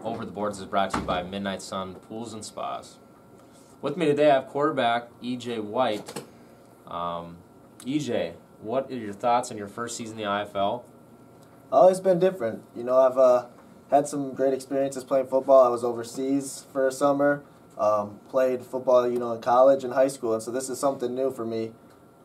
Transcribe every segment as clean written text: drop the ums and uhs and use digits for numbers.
Over the Boards is brought to you by Midnight Sun Pools and Spas. With me today, I have quarterback E.J. White. E.J., what are your thoughts on your first season in the IFL? Oh, it's been different. You know, I've had some great experiences playing football. I was overseas for a summer, played football, in college and high school, and so this is something new for me.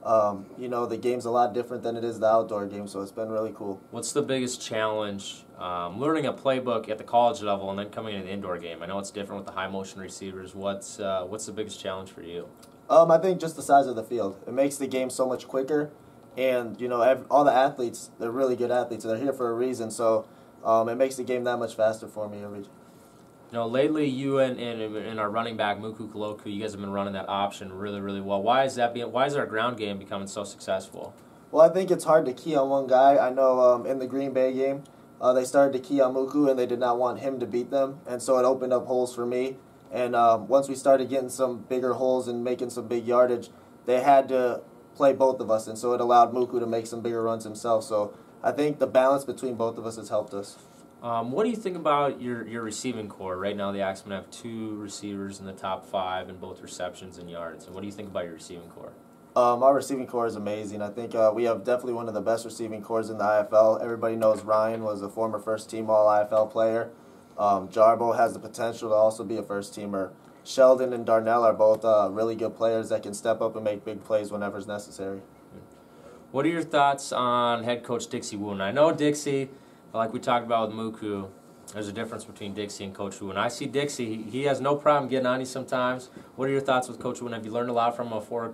The game's a lot different than it is the outdoor game, so it's been really cool. What's the biggest challenge learning a playbook at the college level and then coming into the indoor game? I know it's different with the high motion receivers. What's the biggest challenge for you? I think just the size of the field. It makes the game so much quicker, and all the athletes, they're really good athletes. They're here for a reason, so it makes the game that much faster for me. Lately you and our running back Muku Koloku, you guys have been running that option really, really well. Why is our ground game becoming so successful? Well, I think it's hard to key on one guy. I know in the Green Bay game, they started to key on Muku, and they did not want him to beat them, and so it opened up holes for me. And once we started getting some bigger holes and making some big yardage, they had to play both of us, and so it allowed Muku to make some bigger runs himself. So I think the balance between both of us has helped us. What do you think about your receiving core? Right now the Axemen have 2 receivers in the top 5 in both receptions and yards. And what do you think about your receiving core? Our receiving core is amazing. I think we have definitely one of the best receiving cores in the IFL. Everybody knows Ryan was a former first-team All-IFL player. Jarbo has the potential to also be a first-teamer. Sheldon and Darnell are both really good players that can step up and make big plays whenever it's necessary. What are your thoughts on head coach Dixie Woon? I know Dixie, like we talked about with Muku, there's a difference between Dixie and Coach Woon. I see Dixie, he has no problem getting on you sometimes. What are your thoughts with Coach Woon? Have you learned a lot from a former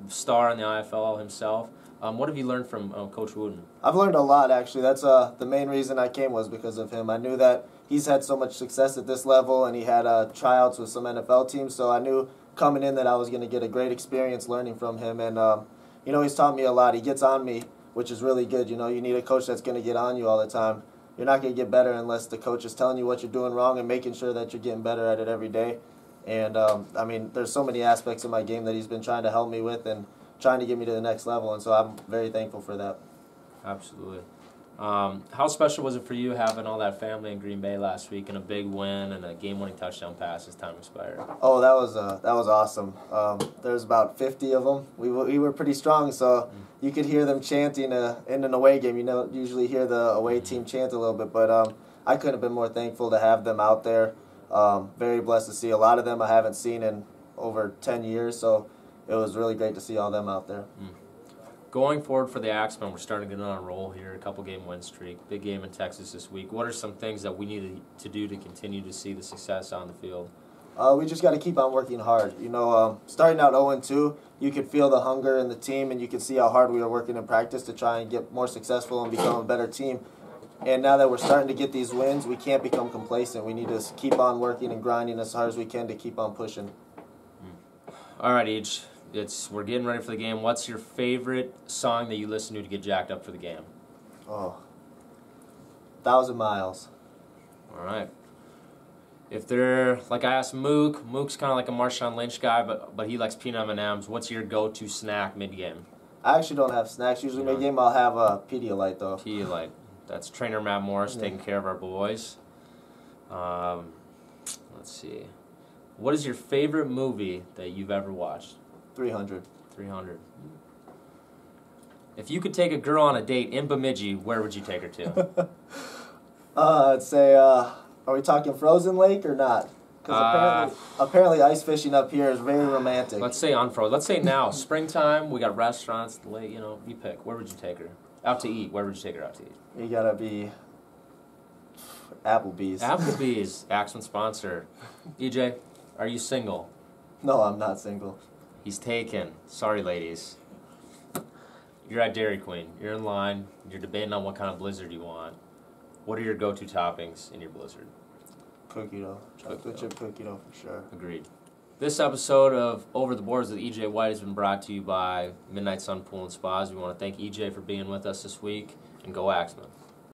star in the IFL himself? What have you learned from Coach Wooden? I've learned a lot, actually. That's the main reason I came was because of him. I knew that he's had so much success at this level, and he had tryouts with some NFL teams, so I knew coming in that I was going to get a great experience learning from him. And, he's taught me a lot. He gets on me, which is really good. You need a coach that's going to get on you all the time. You're not going to get better unless the coach is telling you what you're doing wrong and making sure that you're getting better at it every day. And, there's so many aspects of my game that he's been trying to help me with and trying to get me to the next level, and so I'm very thankful for that. Absolutely. How special was it for you having all that family in Green Bay last week and a big win and a game-winning touchdown pass as time expired? Oh, that was awesome. There's about 50 of them. We were pretty strong, so you could hear them chanting in an away game. You don't usually hear the away team chant a little bit, but I couldn't have been more thankful to have them out there. Very blessed to see. A lot of them I haven't seen in over 10 years, so it was really great to see all them out there. Going forward for the Axemen, we're starting to get on a roll here, a couple-game win streak, big game in Texas this week. What are some things that we need to do to continue to see the success on the field? We just got to keep on working hard. Starting out 0-2, you could feel the hunger in the team, and you could see how hard we are working in practice to try and get more successful and become a better team. And now that we're starting to get these wins, we can't become complacent. We need to keep on working and grinding as hard as we can to keep on pushing. All right, Each. We're getting ready for the game. What's your favorite song that you listen to get jacked up for the game? Oh, 1,000 Miles. All right. If they're, like I asked Mook's kind of like a Marshawn Lynch guy, but he likes peanut M&Ms. What's your go-to snack mid-game? I actually don't have snacks. Usually mid-game I'll have a Pedialyte, though. Pedialyte. That's trainer Matt Morris taking care of our boys. Let's see. What is your favorite movie that you've ever watched? 300. 300. If you could take a girl on a date in Bemidji, where would you take her to? I'd say, are we talking Frozen Lake or not? Because apparently ice fishing up here is very romantic. Let's say on Frozen. Let's say now. Springtime, we got restaurants, the lake, you pick. Where would you take her? Out to eat. Where would you take her out to eat? You gotta be Applebee's. Applebee's, Axemen sponsor. EJ, are you single? No, I'm not single. He's taken. Sorry, ladies. You're at Dairy Queen. You're in line. You're debating on what kind of Blizzard you want. What are your go-to toppings in your Blizzard? Cookie dough. Chocolate chip cookie dough for sure. Agreed. This episode of Over the Boards with E.J. White has been brought to you by Midnight Sun Pool and Spas. We want to thank E.J. for being with us this week, and go Axemen.